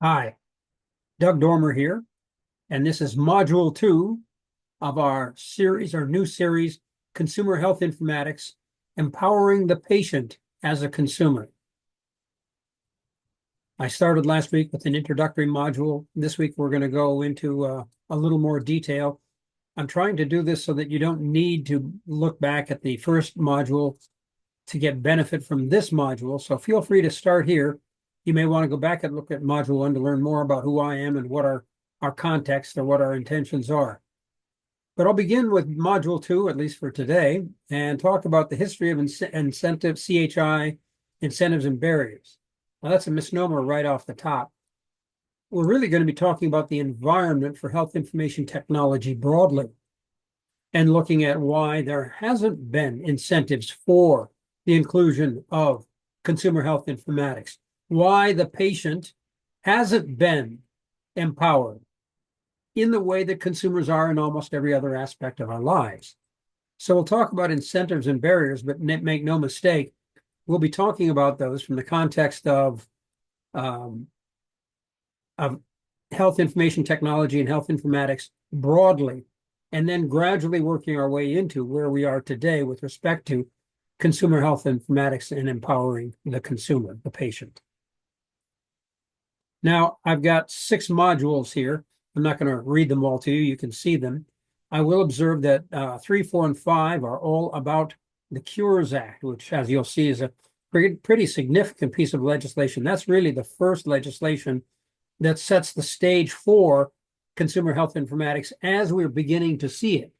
Hi, Doug Dormer here, and this is Module 2 of our new series, Consumer Health Informatics, Empowering the Patient as a Consumer. I started last week with an introductory module. This week we're going to go into a little more detail. I'm trying to do this so that you don't need to look back at the first module to get benefit from this module. So feel free to start here. You may want to go back and look at Module 1 to learn more about who I am and what our context or what our intentions are. But I'll begin with Module 2, at least for today, and talk about the history of incentive CHI, incentives and barriers. Now, that's a misnomer right off the top. We're really going to be talking about the environment for health information technology broadly and looking at why there hasn't been incentives for the inclusion of consumer health informatics, why the patient hasn't been empowered in the way that consumers are in almost every other aspect of our lives. So we'll talk about incentives and barriers, but make no mistake, we'll be talking about those from the context of health information technology and health informatics broadly, and then gradually working our way into where we are today with respect to consumer health informatics and empowering the consumer, the patient. Now, I've got 6 modules here. I'm not going to read them all to you. You can see them. I will observe that 3, 4, and 5 are all about the Cures Act, which, as you'll see, is a pretty significant piece of legislation. That's really the first legislation that sets the stage for consumer health informatics as we're beginning to see it.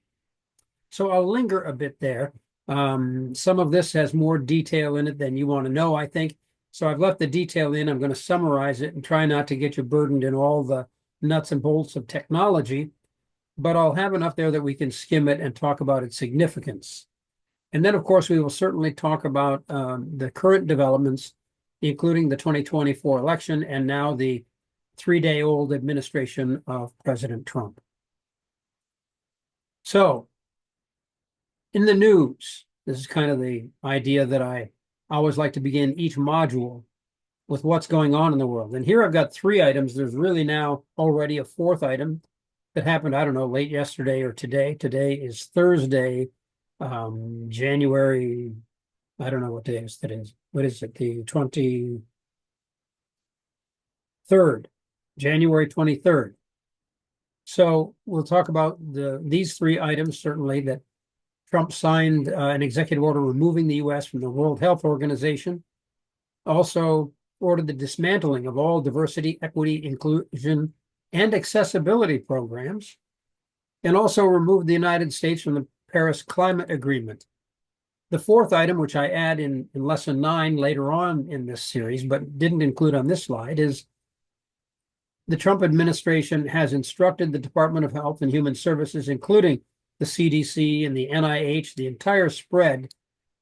So I'll linger a bit there. Some of this has more detail in it than you want to know, I think. So I've left the detail in. I'm going to summarize it and try not to get you burdened in all the nuts and bolts of technology, but I'll have enough there that we can skim it and talk about its significance. And then, of course, we will certainly talk about the current developments, including the 2024 election and now the 3-day-old administration of President Trump. So, in the news, this is kind of the idea that I always like to begin each module with what's going on in the world. And here I've got 3 items. There's really now already a 4th item that happened, I don't know, late yesterday or today. Today is Thursday, January, I don't know what day it is today. What is it? The 23rd, January 23rd. So we'll talk about these 3 items, certainly, that Trump signed an executive order removing the U.S. from the World Health Organization, also ordered the dismantling of all diversity, equity, inclusion, and accessibility programs, and also removed the United States from the Paris Climate Agreement. The 4th item, which I add in lesson 9 later on in this series, but didn't include on this slide, is the Trump administration has instructed the Department of Health and Human Services, including the CDC and the NIH, the entire spread,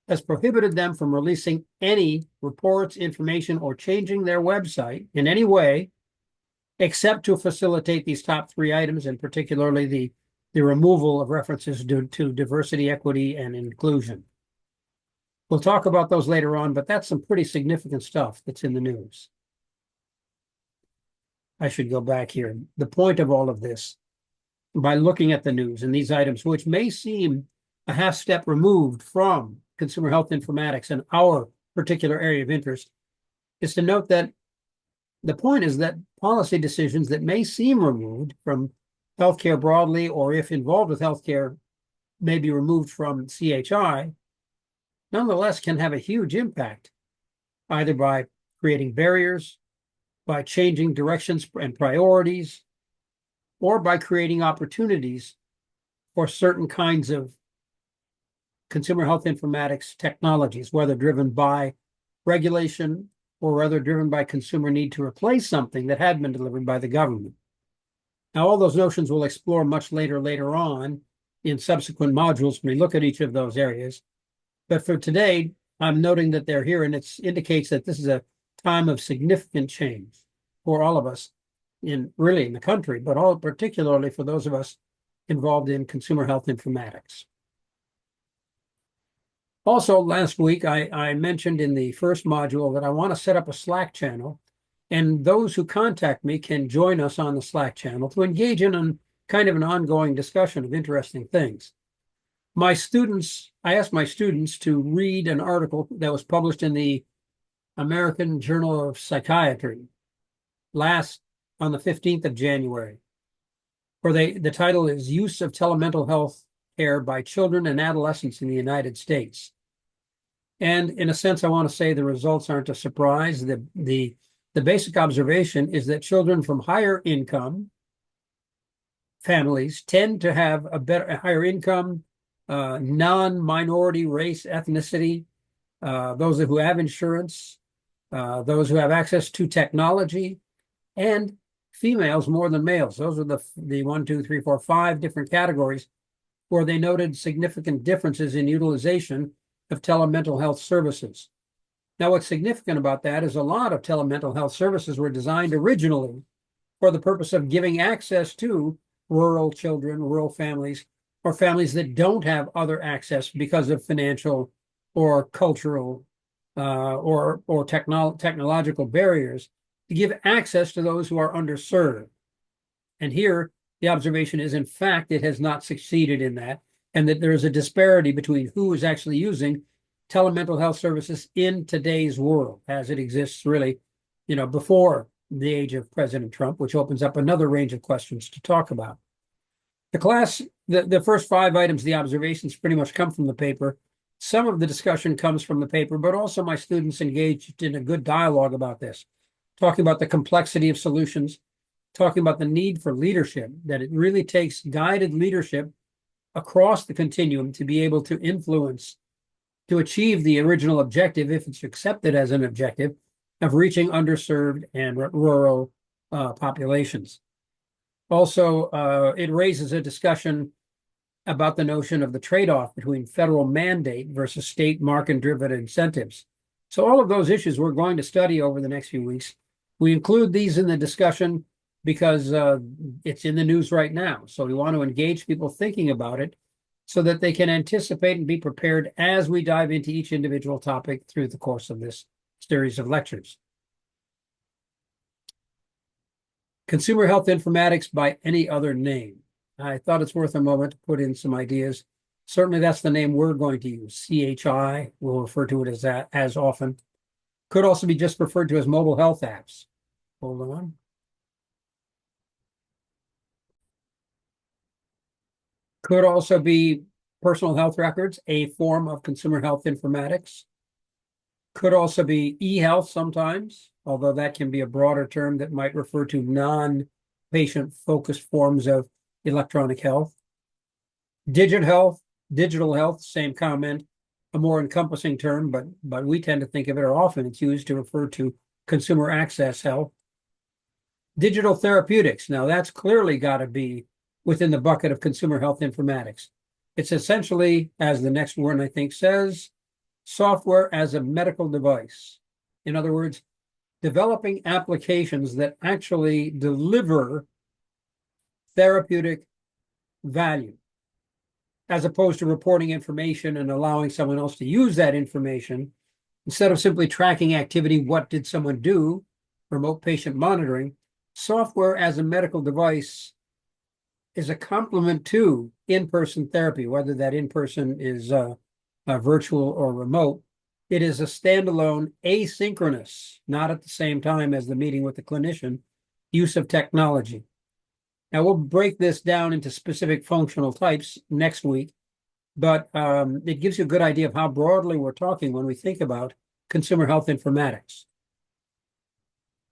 has prohibited them from releasing any reports, information, or changing their website in any way, except to facilitate these top 3 items, and particularly the removal of references to diversity, equity, and inclusion. We'll talk about those later on, but that's some pretty significant stuff that's in the news. I should go back here. The point of all of this, by looking at the news and these items, which may seem a half step removed from consumer health informatics and our particular area of interest, is to note that the point is that policy decisions that may seem removed from healthcare broadly, or if involved with healthcare, may be removed from CHI, nonetheless can have a huge impact, either by creating barriers, by changing directions and priorities, or by creating opportunities for certain kinds of consumer health informatics technologies, whether driven by regulation or whether driven by consumer need to replace something that had been delivered by the government. Now, all those notions we'll explore much later on in subsequent modules when we look at each of those areas. But for today, I'm noting that they're here, and it indicates that this is a time of significant change for all of us in the country, but particularly for those of us involved in consumer health informatics. Also, last week, I mentioned in the first module that I want to set up a Slack channel And those who contact me can join us on the Slack channel to engage in kind of an ongoing discussion of interesting things. I asked my students to read an article that was published in the American Journal of Psychiatry on the 15th of January, where the title is Use of Telemental Health Care by Children and Adolescents in the United States. And in a sense, I want to say the results aren't a surprise. The basic observation is that children from higher income families tend to have a higher income, non-minority race, ethnicity, those who have insurance, those who have access to technology, and females more than males. Those are the 1, 2, 3, 4, 5 different categories where they noted significant differences in utilization of telemental health services. Now, what's significant about that is a lot of telemental health services were designed originally for the purpose of giving access to rural children, rural families, or families that don't have other access because of financial or cultural or technological barriers, to give access to those who are underserved. And here, the observation is, in fact, it has not succeeded in that, and that there is a disparity between who is actually using telemental health services in today's world as it exists really, before the age of President Trump, which opens up another range of questions to talk about. The first 5 items, the observations pretty much come from the paper. Some of the discussion comes from the paper, but also my students engaged in a good dialogue about this, talking about the complexity of solutions, talking about the need for leadership, that it really takes guided leadership across the continuum to be able to influence, to achieve the original objective, if it's accepted as an objective, of reaching underserved and rural populations. Also, it raises a discussion about the notion of the trade-off between federal mandate versus state market-driven incentives. So all of those issues we're going to study over the next few weeks. We include these in the discussion because it's in the news right now. So we want to engage people thinking about it so that they can anticipate and be prepared as we dive into each individual topic through the course of this series of lectures. Consumer health informatics by any other name. I thought it's worth a moment to put in some ideas. Certainly that's the name we're going to use. CHI, we'll refer to it as that as often. Could also be just referred to as mobile health apps. Hold on. Could also be personal health records, a form of consumer health informatics. Could also be e-health sometimes, although that can be a broader term that might refer to non-patient focused forms of electronic health. Digital health, same comment, a more encompassing term, but we tend to think of it, or often it's used to refer to consumer access health. Digital therapeutics, now that's clearly got to be within the bucket of consumer health informatics. It's essentially, as the next one I think says, software as a medical device. In other words, developing applications that actually deliver therapeutic value, as opposed to reporting information and allowing someone else to use that information. Instead of simply tracking activity, what did someone do, remote patient monitoring, software as a medical device is a complement to in-person therapy, whether that in-person is virtual or remote. It is a standalone, asynchronous, not at the same time as the meeting with the clinician, use of technology. Now, we'll break this down into specific functional types next week, but it gives you a good idea of how broadly we're talking when we think about consumer health informatics.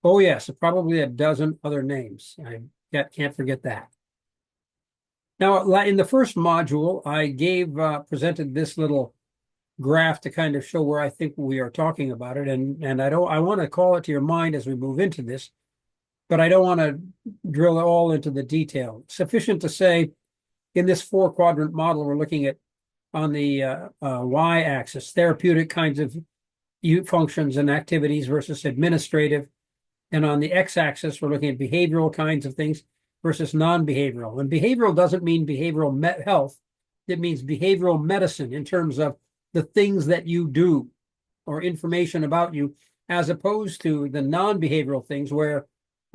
Oh, yes, probably a dozen other names. I can't forget that. Now, in the first module, I presented this little graph to kind of show where I think we are talking about it, and I want to call it to your mind as we move into this, but I don't want to drill all into the detail. Sufficient to say, in this 4-quadrant model, we're looking at on the y-axis, therapeutic kinds of functions and activities versus administrative, and on the x-axis, we're looking at behavioral kinds of things versus non-behavioral. And behavioral doesn't mean behavioral health. It means behavioral medicine in terms of the things that you do or information about you as opposed to the non-behavioral things where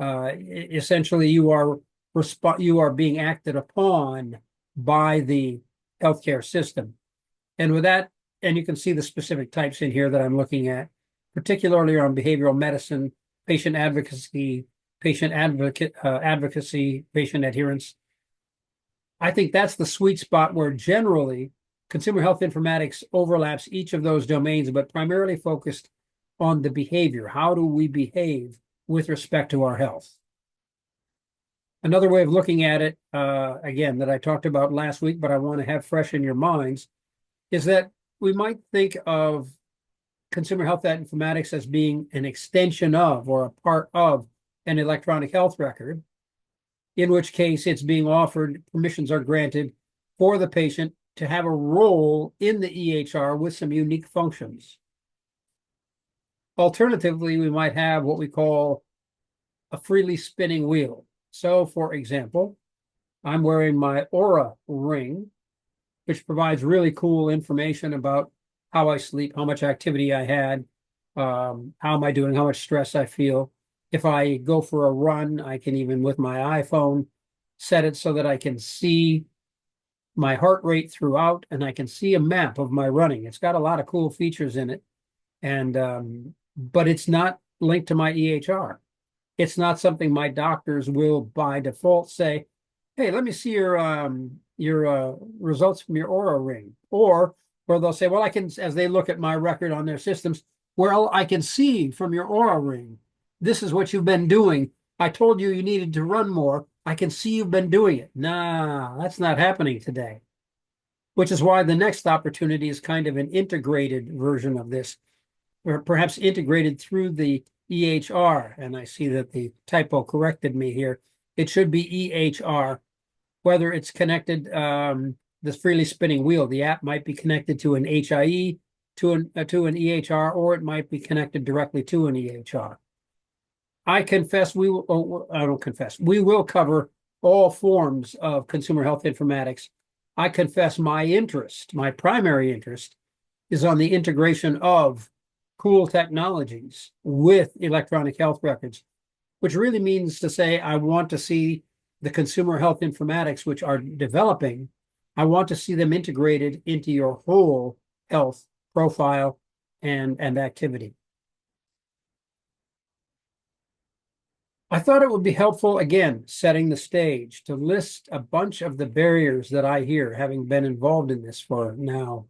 essentially you are being acted upon by the healthcare system. And with that, and you can see the specific types in here that I'm looking at, particularly on behavioral medicine, patient advocacy, patient advocacy, patient adherence. I think that's the sweet spot where generally consumer health informatics overlaps each of those domains, but primarily focused on the behavior. How do we behave with respect to our health? Another way of looking at it, again, that I talked about last week, but I want to have fresh in your minds, is that we might think of consumer health informatics as being an extension of or a part of an electronic health record, in which case it's being offered, permissions are granted for the patient to have a role in the EHR with some unique functions. Alternatively, we might have what we call a freely spinning wheel. So, for example, I'm wearing my Oura ring, which provides really cool information about how I sleep, how much activity I had, how am I doing, how much stress I feel. If I go for a run, I can even with my iPhone set it so that I can see my heart rate throughout and I can see a map of my running. It's got a lot of cool features in it, and but it's not linked to my EHR. It's not something my doctors will by default say, hey, let me see your results from your Oura ring. Or they'll say, well, I can, as they look at my record on their systems, well, I can see from your Oura ring, this is what you've been doing. I told you you needed to run more. I can see you've been doing it. Nah, that's not happening today. Which is why the next opportunity is kind of an integrated version of this, or perhaps integrated through the EHR. And I see that the typo corrected me here. It should be EHR, whether it's connected, this freely spinning wheel, the app might be connected to an HIE, to an EHR, or it might be connected directly to an EHR. I confess we will, I don't confess, we will cover all forms of consumer health informatics. I confess my interest, my primary interest, is on the integration of cool technologies with electronic health records, which really means to say I want to see the consumer health informatics which are developing, I want to see them integrated into your whole health profile and activity. I thought it would be helpful, again, setting the stage, to list a bunch of the barriers that I hear, having been involved in this for now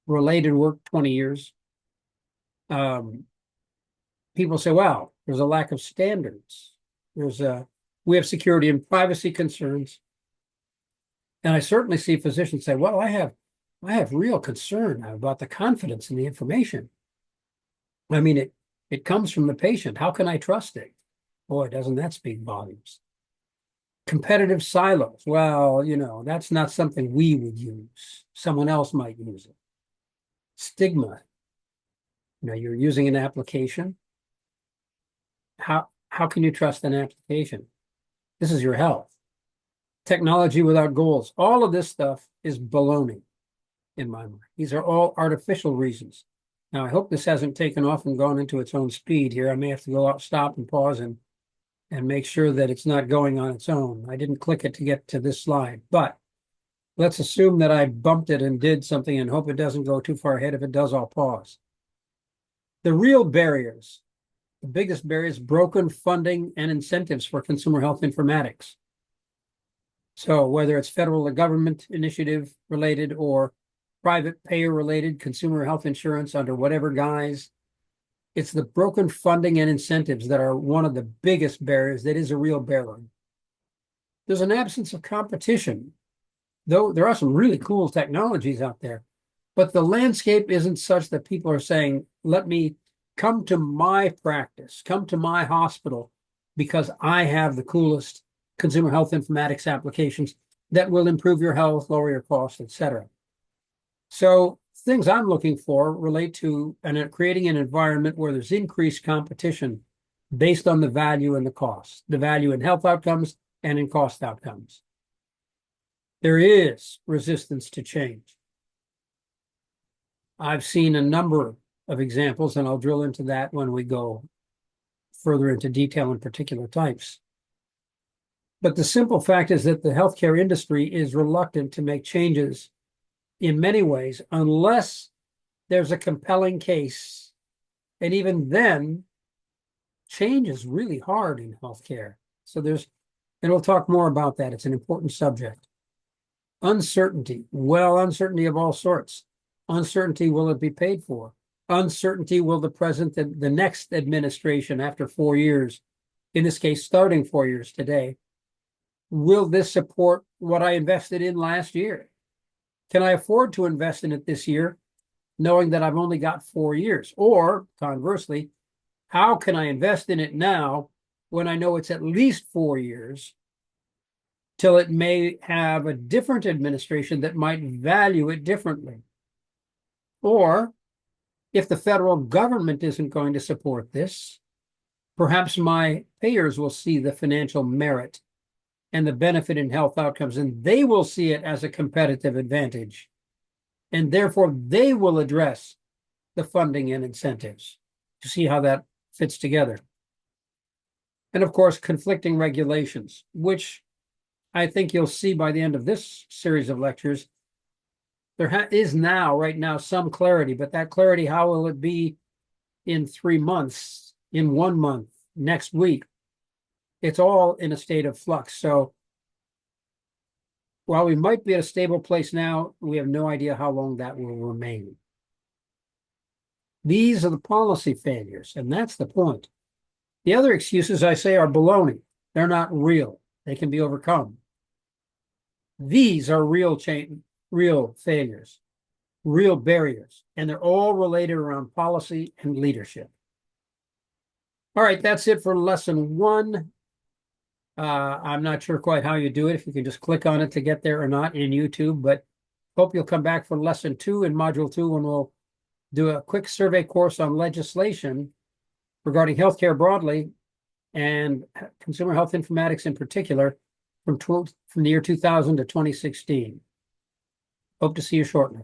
related work 20 years. People say, well, there's a lack of standards. We have security and privacy concerns. And I certainly see physicians say, well, I have real concern about the confidence in the information. I mean, it comes from the patient. How can I trust it? Boy, doesn't that speak volumes. Competitive silos. Well, that's not something we would use. Someone else might use it. Stigma. You're using an application. How can you trust an application? This is your health. Technology without goals. All of this stuff is baloney in my mind. These are all artificial reasons. Now, I hope this hasn't taken off and gone into its own speed here. I may have to go out, stop and pause and make sure that it's not going on its own. I didn't click it to get to this slide, but let's assume that I bumped it and did something and hope it doesn't go too far ahead. If it does, I'll pause. The real barriers, the biggest barriers, broken funding and incentives for consumer health informatics. So whether it's federal or government initiative related or private payer related consumer health insurance under whatever guise, it's the broken funding and incentives that are one of the biggest barriers. That is a real barrier. There's an absence of competition, though there are some really cool technologies out there, but the landscape isn't such that people are saying, let me come to my practice, come to my hospital, because I have the coolest consumer health informatics applications that will improve your health, lower your costs, et cetera. So things I'm looking for relate to creating an environment where there's increased competition based on the value and the cost, the value in health outcomes and in cost outcomes. There is resistance to change. I've seen a number of examples, and I'll drill into that when we go further into detail in particular types. But the simple fact is that the healthcare industry is reluctant to make changes in many ways unless there's a compelling case. And even then, change is really hard in healthcare. So and we'll talk more about that. It's an important subject. Uncertainty. Well, uncertainty of all sorts. Uncertainty, will it be paid for? Uncertainty, will the next administration after 4 years, in this case, starting 4 years today, will this support what I invested in last year? Can I afford to invest in it this year, knowing that I've only got 4 years? Or conversely, how can I invest in it now when I know it's at least 4 years till it may have a different administration that might value it differently? Or if the federal government isn't going to support this, perhaps my payers will see the financial merit and the benefit in health outcomes, and they will see it as a competitive advantage. And therefore, they will address the funding and incentives to see how that fits together. And of course, conflicting regulations, which I think you'll see by the end of this series of lectures. There is right now, some clarity, but that clarity, how will it be in 3 months, in 1 month, next week? It's all in a state of flux. So while we might be at a stable place now, we have no idea how long that will remain. These are the policy failures, and that's the point. The other excuses, I say, are baloney. They're not real. They can be overcome. These are real failures, real barriers, and they're all related around policy and leadership. All right, that's it for lesson 1. I'm not sure quite how you do it, if you can just click on it to get there or not in YouTube, but hope you'll come back for lesson 2 in module 2 when we'll do a quick survey course on legislation regarding healthcare broadly and consumer health informatics in particular from the year 2000 to 2016. Hope to see you shortly.